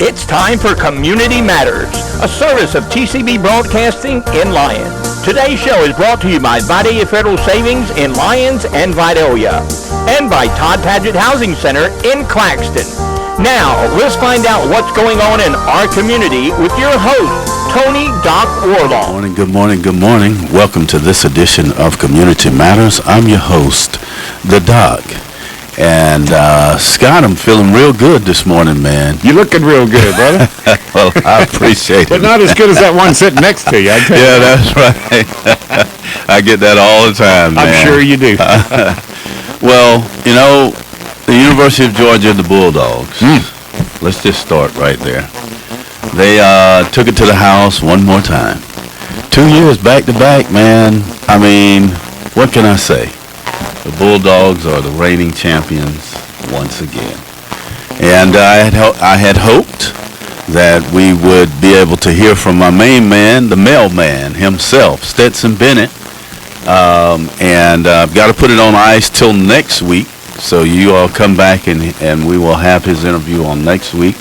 It's time for Community Matters, a service of TCB Broadcasting in Lyons. Today's show is brought to you by Vidalia Federal Savings in Lyons and Vidalia, and by Todd Padgett Housing Center in Claxton. Now, let's find out what's going on in our community with your host, Tony Doc Wardlaw. Good morning. Welcome to this edition of Community Matters. I'm your host, the Doc. And Scott, I'm feeling real good this morning, man. You're looking real good, brother. Well, I appreciate it. But not as good as that one sitting next to you. Yeah, that's right. I get that all the time, man. I'm sure you do. Well, you know, the University of Georgia, the Bulldogs. Let's just start right there. They took it to the house one more time. 2 years back to back, man. I mean, what can I say? The Bulldogs are the reigning champions once again. And I had hoped that we would be able to hear from my main man, the mailman himself, Stetson Bennett. And I've got to put it on ice till next week. So you all come back and we will have his interview on next week.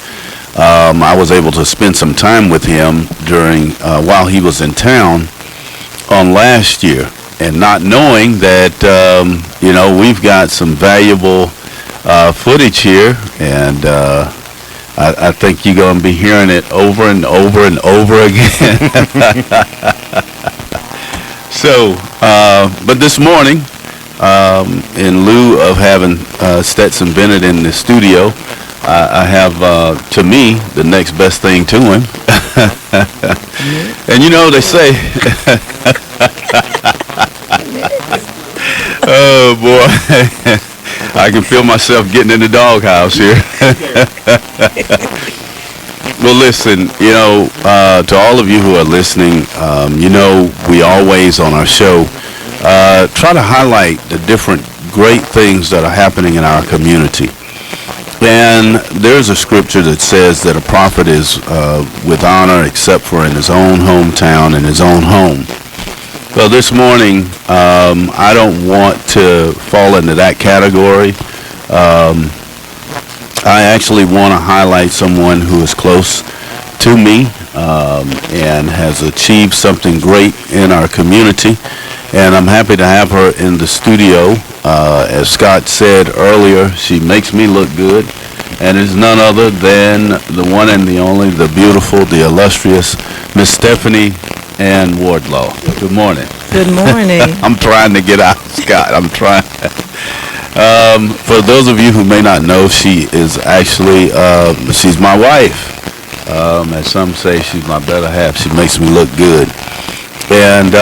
I was able to spend some time with him during while he was in town on last year. And not knowing that, you know, we've got some valuable footage here, and I think you're going to be hearing it over and over and over again. So, but this morning, in lieu of having Stetson Bennett in the studio, I have, to me, the next best thing to him. And you know, they say... Oh boy, I can feel myself getting in the doghouse here. Well, listen, you know, to all of you who are listening, you know, we always on our show try to highlight the different great things that are happening in our community. And there's a scripture that says that a prophet is with honor except for in his own hometown and his own home. Well, this morning, I don't want to fall into that category. I actually want to highlight someone who is close to me and has achieved something great in our community. And I'm happy to have her in the studio. As Scott said earlier, she makes me look good. And is none other than the one and the only, the beautiful, the illustrious Miss Stephanie and Wardlaw. Good morning. Good morning. I'm trying to get out, Scott. I'm trying. For those of you who may not know, she is actually, she's my wife. As some say, she's my better half. She makes me look good. And,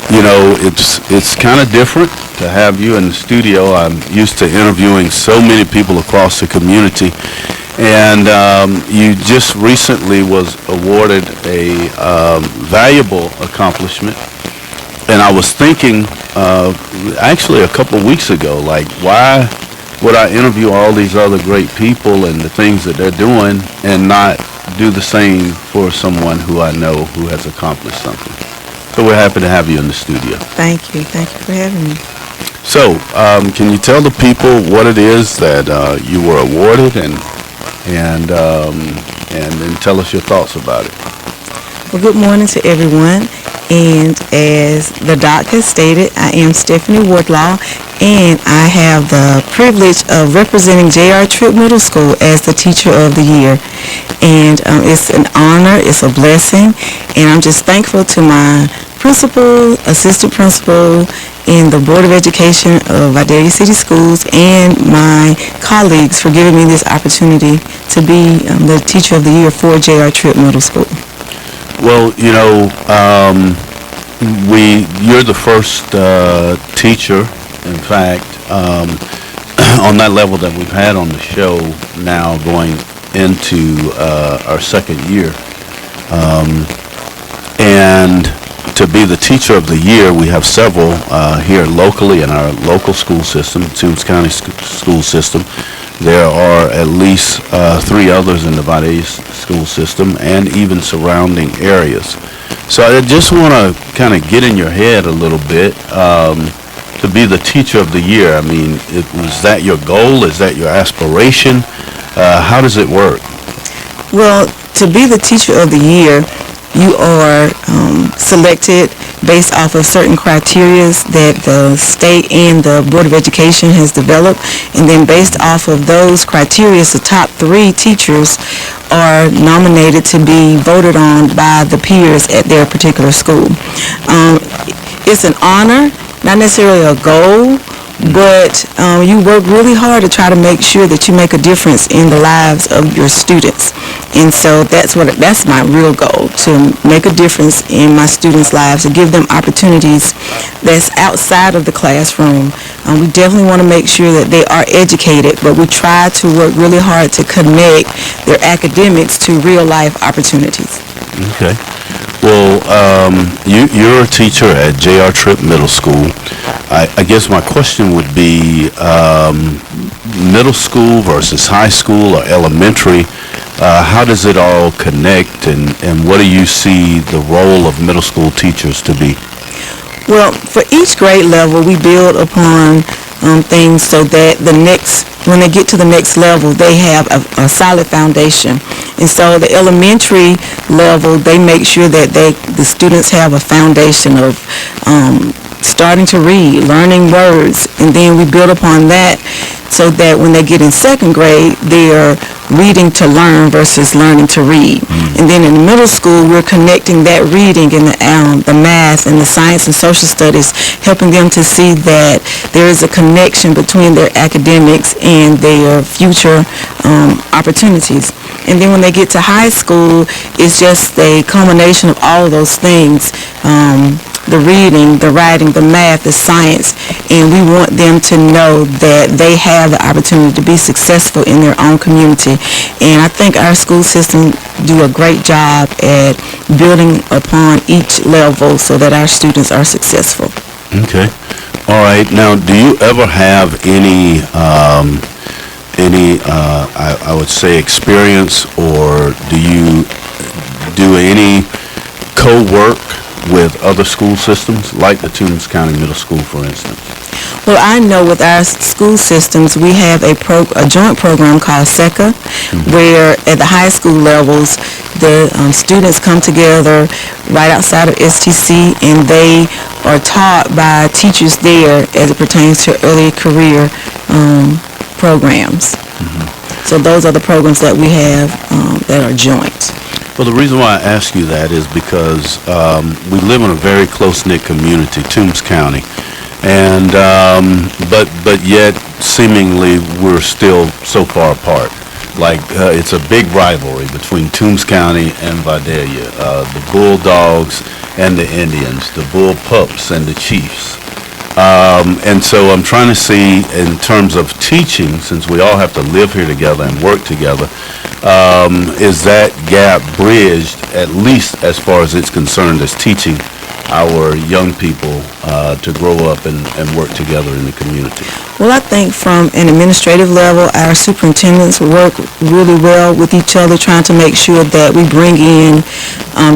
you know, it's kind of different to have you in the studio. I'm used to interviewing so many people across the community. And you just recently was awarded a valuable accomplishment. And I was thinking, actually a couple of weeks ago, like, why would I interview all these other great people and the things that they're doing and not do the same for someone who I know who has accomplished something? So we're happy to have you in the studio. Thank you. Thank you for having me. So, can you tell the people what it is that you were awarded and then tell us your thoughts about it. Well, good morning to everyone. And as the doc has stated, I am Stephanie Wardlaw, and I have the privilege of representing JR Trippe Middle School as the Teacher of the Year. And it's an honor, it's a blessing, and I'm just thankful to my principal, assistant principal, and the Board of Education of Vidalia City Schools and my colleagues for giving me this opportunity to be the Teacher of the Year for JR Trippe Middle School. Well, you know, you're the first teacher, in fact, on that level that we've had on the show now going into our second year. And to be the Teacher of the Year, we have several here locally in our local school system, Toombs County school system. There are at least 3 others in the Vidalia school system and even surrounding areas. So I just want to kind of get in your head a little bit to be the Teacher of the Year. I mean, is that your goal? Is that your aspiration? How does it work? Well, to be the teacher of the year, you are selected based off of certain criteria that the state and the Board of Education has developed, and then based off of those criteria, the top 3 teachers are nominated to be voted on by the peers at their particular school. It's an honor, not necessarily a goal, but you work really hard to try to make sure that you make a difference in the lives of your students. And so that's my real goal, to make a difference in my students' lives, to give them opportunities that's outside of the classroom. We definitely want to make sure that they are educated, but we try to work really hard to connect their academics to real-life opportunities. Okay. Well, you're a teacher at JR Trippe Middle School. I guess my question would be middle school versus high school or elementary. How does it all connect, and what do you see the role of middle school teachers to be? Well, for each grade level, we build upon things so that when they get to the next level, they have a solid foundation. And so the elementary level, they make sure that the students have a foundation of starting to read, learning words, and then we build upon that so that when they get in second grade, they're reading to learn versus learning to read. And then in the middle school, we're connecting that reading and the math and the science and social studies, helping them to see that there is a connection between their academics and their future opportunities. And then when they get to high school, it's just a culmination of all of those things. The reading, the writing, the math, the science, and we want them to know that they have the opportunity to be successful in their own community. And I think our school system do a great job at building upon each level so that our students are successful. Okay. All right. Now, do you ever have any I would say experience, or do you do any co-work with other school systems, like the Toombs County Middle School, for instance? Well, I know with our school systems, we have a joint program called SECA, where at the high school levels, the students come together right outside of STC, and they are taught by teachers there as it pertains to early career programs. So those are the programs that we have that are joint. Well, the reason why I ask you that is because we live in a very close-knit community, Toombs County, and but yet seemingly we're still so far apart. Like it's a big rivalry between Toombs County and Vidalia, the Bulldogs and the Indians, the Bull Pups and the Chiefs. And so I'm trying to see, in terms of teaching, since we all have to live here together and work together, is that gap bridged, at least as far as it's concerned, as teaching our young people to grow up and work together in the community? Well, I think from an administrative level, our superintendents work really well with each other, trying to make sure that we bring in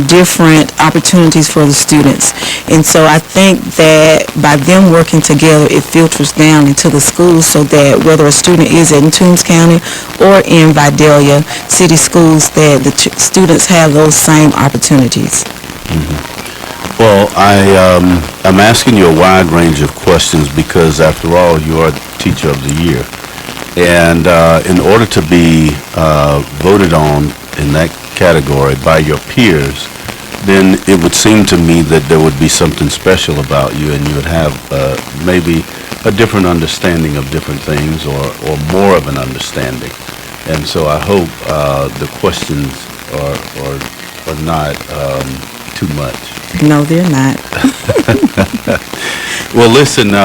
different opportunities for the students. And so I think that by them working together, it filters down into the schools so that whether a student is in Toombs County or in Vidalia City Schools, that the students have those same opportunities. Well, I'm asking you a wide range of questions because, after all, you are Teacher of the Year. And in order to be voted on in that category by your peers, then it would seem to me that there would be something special about you, and you would have maybe a different understanding of different things, or more of an understanding. And so I hope the questions are not too much. No, they're not. Well, listen,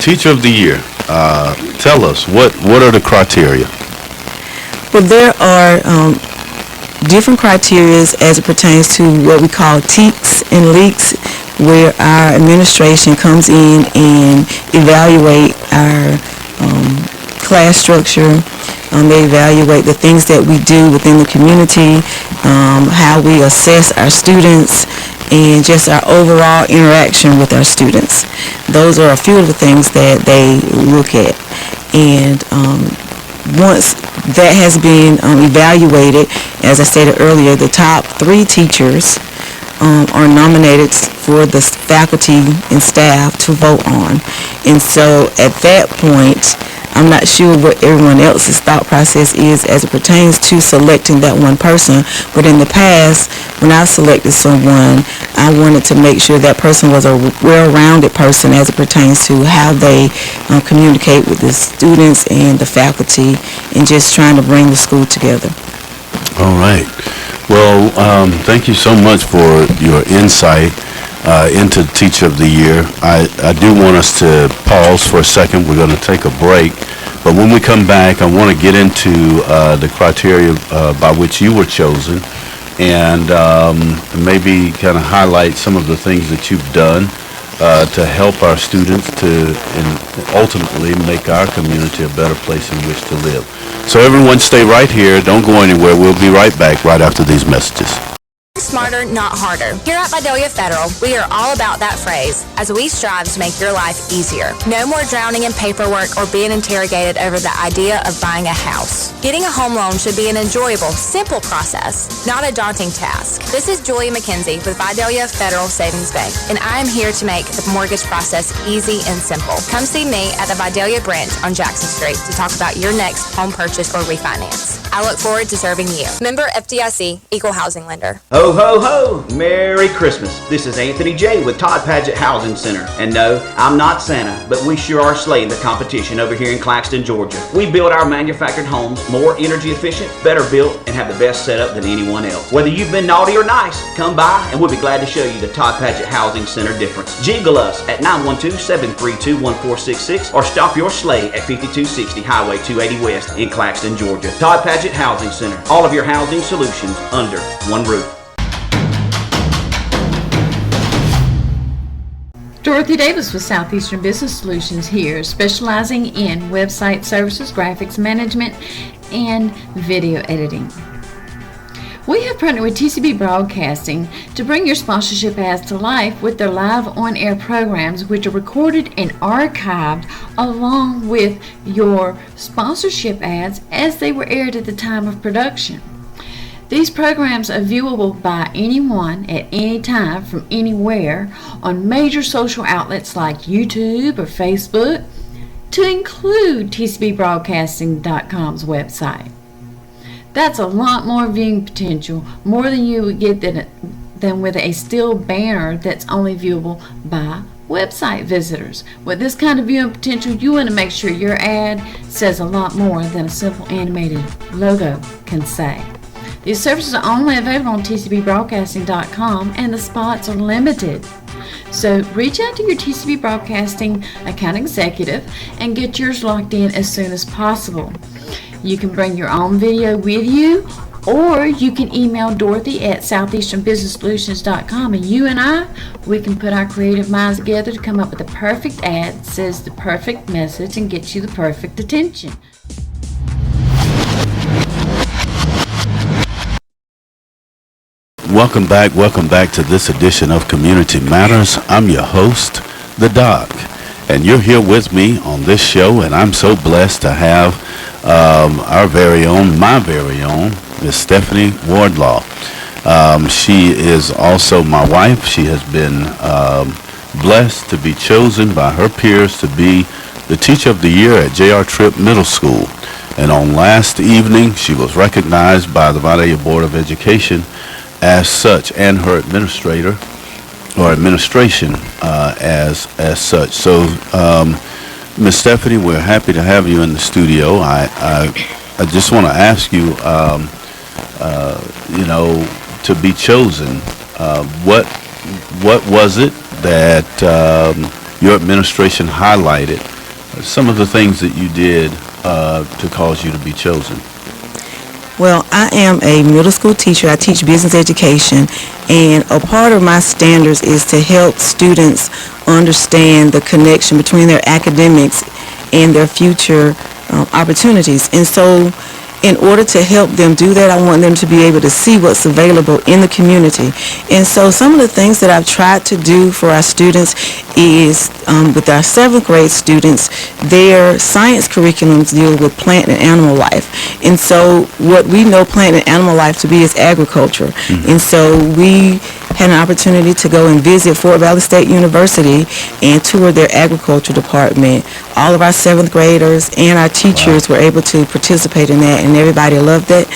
Teacher of the Year, tell us, what are the criteria? Well, there are different criteria as it pertains to what we call TEKS and LEAKS, where our administration comes in and evaluate our class structure. They evaluate the things that we do within the community, how we assess our students, and just our overall interaction with our students. Those are a few of the things that they look at. And once that has been evaluated as I stated earlier, the top 3 teachers are nominated for the faculty and staff to vote on. And so at that point, I'm not sure what everyone else's thought process is as it pertains to selecting that one person. But in the past, when I selected someone, I wanted to make sure that person was a well-rounded person as it pertains to how they communicate with the students and the faculty and just trying to bring the school together. All right. Well, thank you so much for your insight into Teacher of the Year. I do want us to pause for a second. We're going to take a break. But when we come back, I want to get into the criteria by which you were chosen and maybe kind of highlight some of the things that you've done to help our students and ultimately make our community a better place in which to live. So everyone stay right here. Don't go anywhere. We'll be right back right after these messages. Smarter, not harder. Here at Vidalia Federal, we are all about that phrase as we strive to make your life easier. No more drowning in paperwork or being interrogated over the idea of buying a house. Getting a home loan should be an enjoyable, simple process, not a daunting task. This is Julia McKenzie with Vidalia Federal Savings Bank, and I am here to make the mortgage process easy and simple. Come see me at the Vidalia branch on Jackson Street to talk about your next home purchase or refinance. I look forward to serving you. Member FDIC, Equal Housing Lender. Ho, ho, ho! Merry Christmas. This is Anthony J. with Todd Padgett Housing Center. And no, I'm not Santa, but we sure are slaying the competition over here in Claxton, Georgia. We build our manufactured homes more energy efficient, better built, and have the best setup than anyone else. Whether you've been naughty or nice, come by and we'll be glad to show you the Todd Padgett Housing Center difference. Jiggle us at 912-732-1466 or stop your sleigh at 5260 Highway 280 West in Claxton, Georgia. Todd Padgett Housing Center. All of your housing solutions under one roof. Dorothy Davis with Southeastern Business Solutions here, specializing in website services, graphics management, and video editing. We have partnered with TCB Broadcasting to bring your sponsorship ads to life with their live on-air programs, which are recorded and archived along with your sponsorship ads as they were aired at the time of production. These programs are viewable by anyone at any time from anywhere on major social outlets like YouTube or Facebook, to include TCBBroadcasting.com's website. That's a lot more viewing potential, more than you would get than with a still banner that's only viewable by website visitors. With this kind of viewing potential, you want to make sure your ad says a lot more than a simple animated logo can say. These services are only available on TCBBroadcasting.com and the spots are limited. So reach out to your TCB Broadcasting account executive and get yours locked in as soon as possible. You can bring your own video with you, or you can email Dorothy at southeasternbusinesssolutions.com, and you and we can put our creative minds together to come up with the perfect ad that says the perfect message and gets you the perfect attention. Welcome back to this edition of Community Matters. I'm your host, The Doc, and you're here with me on this show, and I'm so blessed to have my very own, Miss Stephanie Wardlaw. She is also my wife. She has been blessed to be chosen by her peers to be the Teacher of the Year at JR Trippe Middle School. And on last evening, she was recognized by the Vidalia Board of Education as such, and her administration as such. So, Ms. Stephanie, we're happy to have you in the studio. I just want to ask you, to be chosen, what was it that your administration highlighted? Some of the things that you did to cause you to be chosen. Well, I am a middle school teacher. I teach business education, and a part of my standards is to help students understand the connection between their academics and their future opportunities. And so in order to help them do that, I want them to be able to see what's available in the community. And so some of the things that I've tried to do for our students is with our 7th grade students, their science curriculums deal with plant and animal life. And so what we know plant and animal life to be is agriculture. And so we had an opportunity to go and visit Fort Valley State University and tour their agriculture department. All of our 7th graders and our teachers were able to participate in that, and everybody loved it.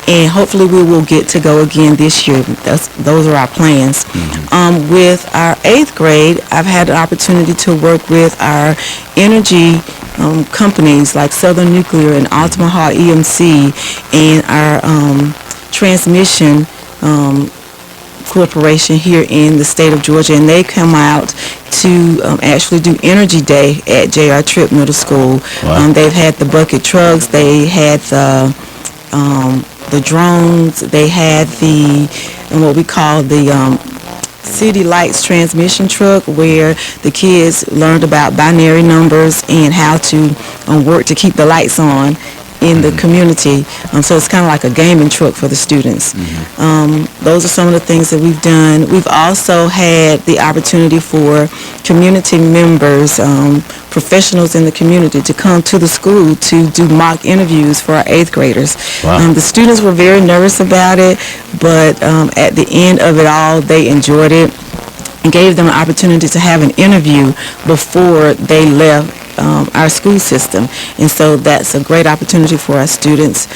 And hopefully we will get to go again this year. Those are our plans. With our 8th grade, I've had the opportunity to work with our energy companies like Southern Nuclear and Altamaha EMC and our transmission corporation here in the state of Georgia, and they come out to actually do Energy Day at JR Trippe Middle School. They've had the bucket trucks, they had the drones, they had what we call the City Lights transmission truck, where the kids learned about binary numbers and how to work to keep the lights on in the community. So it's kind of like a gaming truck for the students. Those are some of the things that we've done. We've also had the opportunity for community members, professionals in the community, to come to the school to do mock interviews for our 8th graders. The students were very nervous about it, but at the end of it all, they enjoyed it and gave them an opportunity to have an interview before they left our school system. And so that's a great opportunity for our students.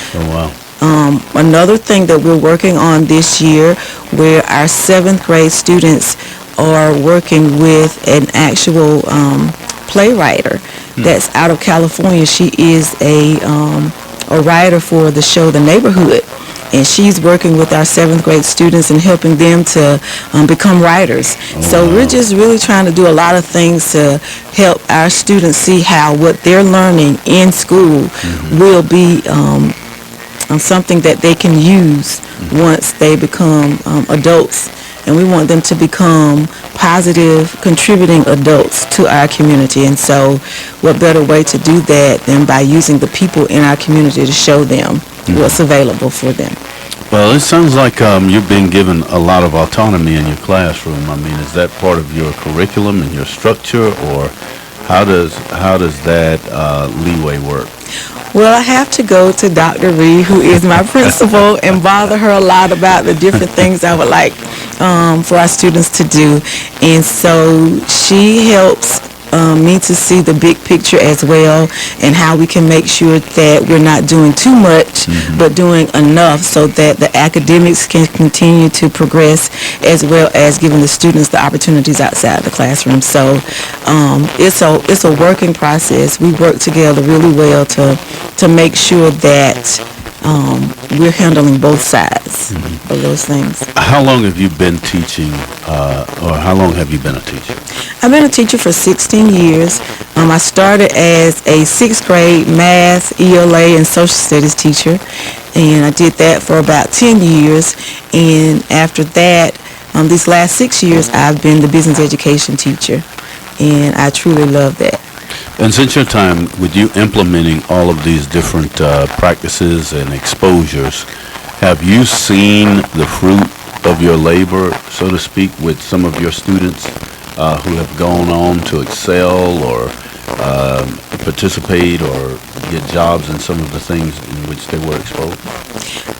Another thing that we're working on this year, where our 7th grade students are working with an actual playwright that's out of California. She is a writer for the show The Neighborhood, and she's working with our 7th grade students and helping them to become writers. So we're just really trying to do a lot of things to help our students see how what they're learning in school will be something that they can use once they become adults. And we want them to become positive, contributing adults to our community. And so what better way to do that than by using the people in our community to show them what's available for them. Well, it sounds like you've been given a lot of autonomy in your classroom. I mean, is that part of your curriculum and your structure, or how does that leeway work? Well, I have to go to Dr. Reed, who is my principal, and bother her a lot about the different things I would like for our students to do. And so she helps me to see the big picture as well, and how we can make sure that we're not doing too much, but doing enough so that the academics can continue to progress, as well as giving the students the opportunities outside the classroom. So it's a working process. We work together really well to make sure that we're handling both sides of those things. How long have you been teaching, or how long have you been a teacher? I've been a teacher for 16 years. I started as a 6th grade math, ELA, and social studies teacher, and I did that for about 10 years. And after that, these last 6 years, I've been the business education teacher, and I truly love that. And since your time with you implementing all of these different practices and exposures, have you seen the fruit of your labor, so to speak, with some of your students who have gone on to excel or participate or get jobs in some of the things in which they were exposed?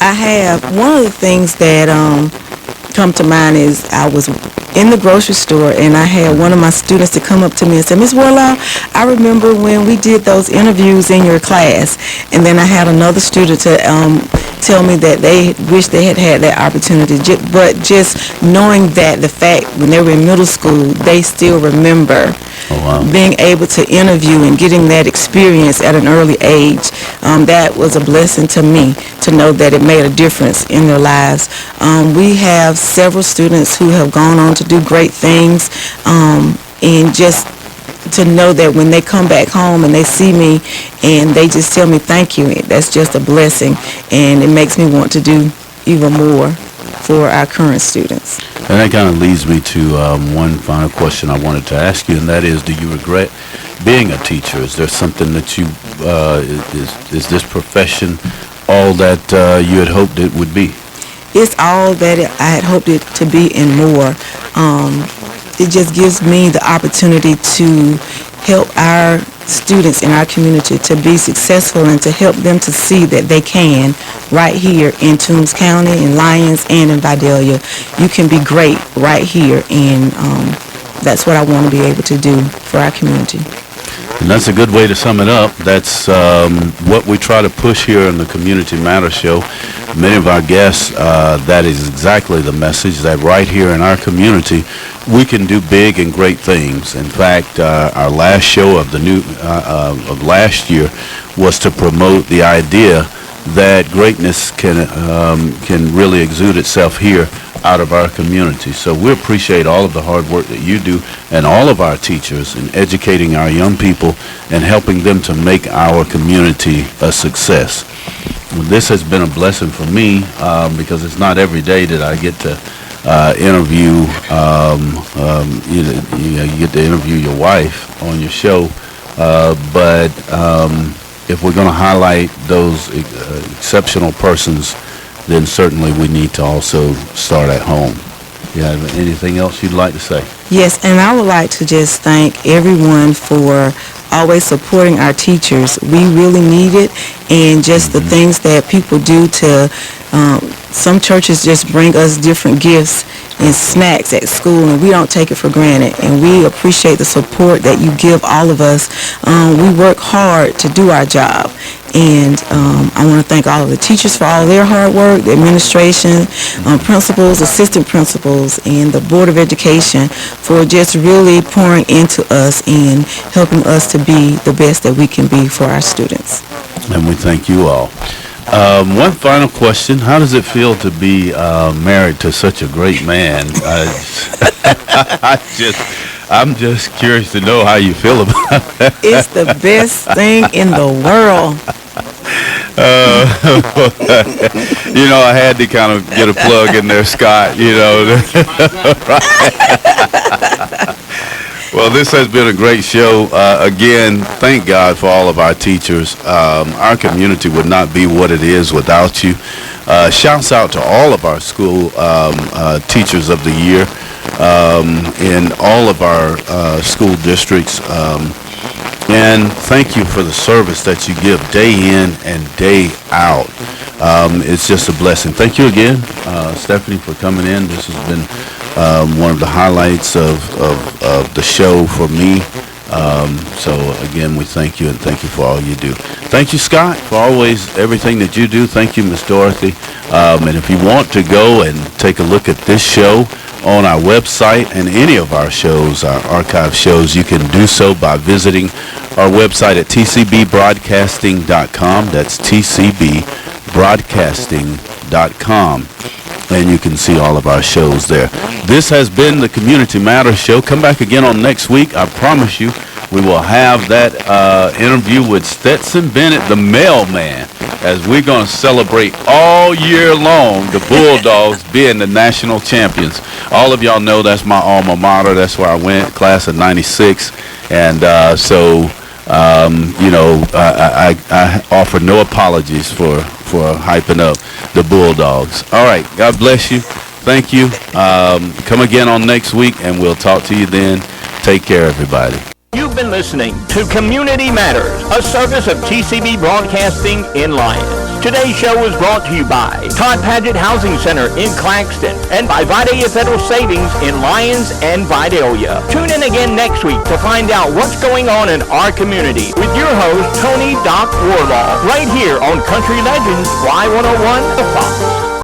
I have. One of the things that come to mind is I was in the grocery store, and I had one of my students to come up to me and say, "Ms. Wardlaw, I remember when we did those interviews in your class." And then I had another student to tell me that they wish they had had that opportunity, but just knowing that the fact when they were in middle school, they still remember being able to interview and getting that experience at an early age. That was a blessing to me, to know that it made a difference in their lives. We have several students who have gone on to do great things, and just to know that when they come back home and they see me and they just tell me thank you, that's just a blessing, and it makes me want to do even more for our current students. And that kind of leads me to one final question I wanted to ask you, and that is, do you regret being a teacher? Is there something that you, is this profession all that you had hoped it would be? It's all that I had hoped it to be and more. It just gives me the opportunity to help our students in our community to be successful and to help them to see that they can right here in Toombs County, in Lyons, and in Vidalia. You can be great right here, and that's what I want to be able to do for our community. And that's a good way to sum it up. That's what we try to push here in the Community Matters Show. Many of our guests, that is exactly the message, that right here in our community, we can do big and great things. In fact, our last show of the of last year was to promote the idea that greatness can really exude itself here out of our community. So we appreciate all of the hard work that you do and all of our teachers in educating our young people and helping them to make our community a success. This has been a blessing for me because it's not every day that I get to interview, you get to interview your wife on your show, but if we're going to highlight those exceptional persons, then certainly we need to also start at home. You have anything else you'd like to say? Yes, and I would like to just thank everyone for always supporting our teachers. We really need it, and just the things that people do to, some churches just bring us different gifts and snacks at school, and we don't take it for granted, and we appreciate the support that you give all of us. We work hard to do our job, and I want to thank all of the teachers for all their hard work, the administration, principals, assistant principals, and the Board of Education for just really pouring into us and helping us to be the best that we can be for our students. And we thank you all. One final question. How does it feel to be married to such a great man? I'm just curious to know how you feel about that. It's the best thing in the world. You know, I had to kind of get a plug in there, Scott, you know. Well, this has been a great show. Again, thank God for all of our teachers. Our community would not be what it is without you. Shouts out to all of our school teachers of the year in all of our school districts. And thank you for the service that you give day in and day out. It's just a blessing. Thank you again, Stephanie, for coming in. This has been one of the highlights of the show for me. So again, we thank you, and thank you for all you do. Thank you, Scott, for always everything that you do. Thank you, Miss Dorothy. And if you want to go and take a look at this show on our website and any of our shows, our archive shows, you can do so by visiting our website at tcbbroadcasting.com. That's tcbbroadcasting.com. And you can see all of our shows there. This has been the Community Matters Show. Come back again on next week. I promise you we will have that interview with Stetson Bennett, the mailman, as we're going to celebrate all year long the Bulldogs being the national champions. All of y'all know that's my alma mater. That's where I went, class of 96. And I offer no apologies for hyping up the Bulldogs. All right. God bless you. Thank you. Come again on next week, and we'll talk to you then. Take care, everybody. You've been listening to Community Matters, a service of TCB Broadcasting in Lyons. Today's show was brought to you by Todd Padgett Housing Center in Claxton and by Vidalia Federal Savings in Lyons and Vidalia. Tune in again next week to find out what's going on in our community with your host, Tony Doc Wardlaw, right here on Country Legends Y101 The Fox.